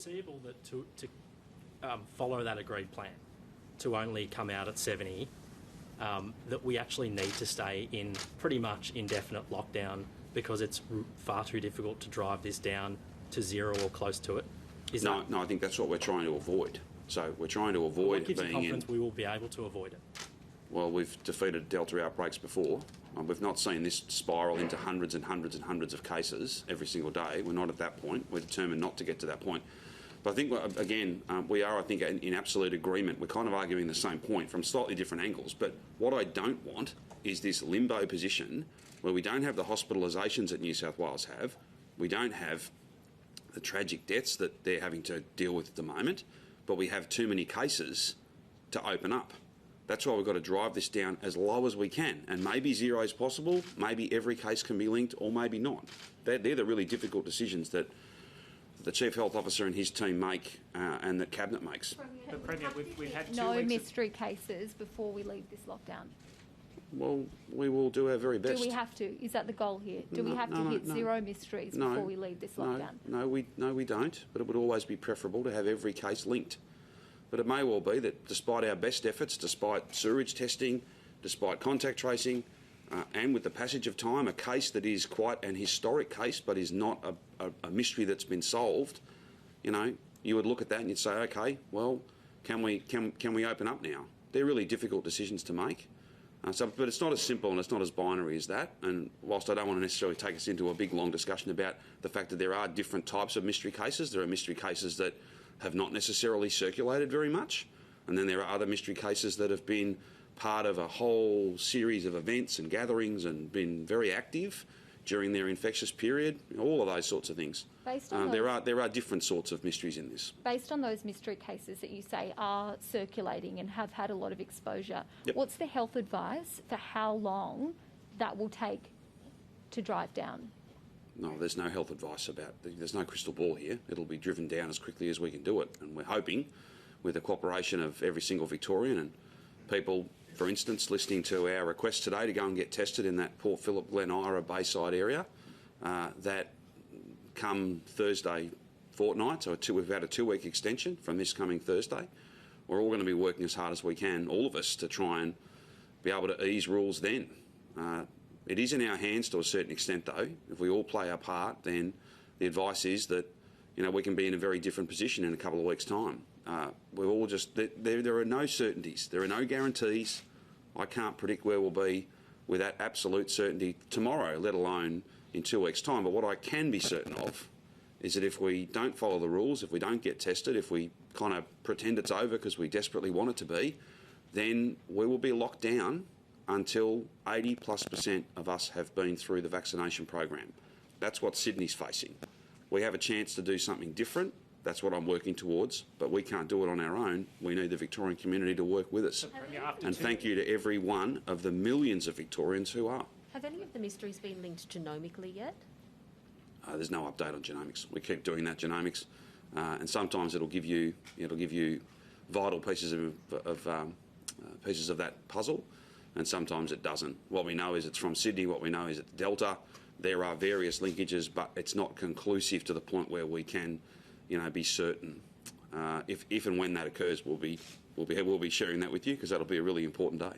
Foreseeable that to follow that agreed plan, to only come out at 70, that we actually need to stay in pretty much indefinite lockdown because it's far too difficult to drive this down to zero or close to it? No, I think that's what we're trying to avoid. So we're trying to avoid what gives being you confidence we will be able to avoid it? Well, we've defeated Delta outbreaks before. We've not seen this spiral into hundreds and hundreds and hundreds of cases every single day. We're not at that point. We're determined not to get to that point. But I think, again, we are, I think, in absolute agreement. We're kind of arguing the same point from slightly different angles. But what I don't want is this limbo position where we don't have the hospitalisations that New South Wales have. We don't have the tragic deaths that they're having to deal with at the moment. But we have too many cases to open up. That's why we've got to drive this down as low as we can. And maybe zero is possible, maybe every case can be linked, or maybe not. They're the really difficult decisions that the Chief Health Officer and his team make and that Cabinet makes. But Premier, we've had no mystery cases before we leave this lockdown. Well, we will do our very best. Do we have to? Is that the goal here? Do we have to hit zero mysteries before we leave this lockdown? No, we don't. But it would always be preferable to have every case linked. But it may well be that despite our best efforts, despite sewerage testing, despite contact tracing, and with the passage of time, a case that is quite an historic case but is not a mystery that's been solved, you would look at that and you'd say, okay, well, can we open up now? They're really difficult decisions to make. But it's not as simple and it's not as binary as that. And whilst I don't want to necessarily take us into a big, long discussion about the fact that there are different types of mystery cases, there are mystery cases that have not necessarily circulated very much. And then there are other mystery cases that have been part of a whole series of events and gatherings and been very active during their infectious period, all of those sorts of things. There are different sorts of mysteries in this. Based on those mystery cases that you say are circulating and have had a lot of exposure, what's the health advice for how long that will take to drive down? No, there's no health advice there's no crystal ball here. It'll be driven down as quickly as we can do it. And we're hoping, with the cooperation of every single Victorian and people, for instance, listening to our request today to go and get tested in that Port Phillip, Glen Ira, Bayside area, that come Thursday fortnight, so we've had a 2-week extension from this coming Thursday, we're all going to be working as hard as we can, all of us, to try and be able to ease rules then. It is in our hands to a certain extent, though. If we all play our part, then the advice is that we can be in a very different position in a couple of weeks' time. We're all just there are no certainties, there are no guarantees. I can't predict where we'll be with that absolute certainty tomorrow, let alone in 2 weeks' time. But what I can be certain of is that if we don't follow the rules, if we don't get tested, if we kind of pretend it's over because we desperately want it to be, then we will be locked down until 80+% of us have been through the vaccination program. That's what Sydney's facing. We have a chance to do something different. That's what I'm working towards, but we can't do it on our own. We need the Victorian community to work with us. And thank you to every one of the millions of Victorians who are. Have any of the mysteries been linked genomically yet? There's no update on genomics. We keep doing that genomics, and sometimes it'll give you vital pieces of that puzzle, and sometimes it doesn't. What we know is it's from Sydney. What we know is it's Delta. There are various linkages, but it's not conclusive to the point where we can, be certain. If and when that occurs, we'll be sharing that with you because that'll be a really important day.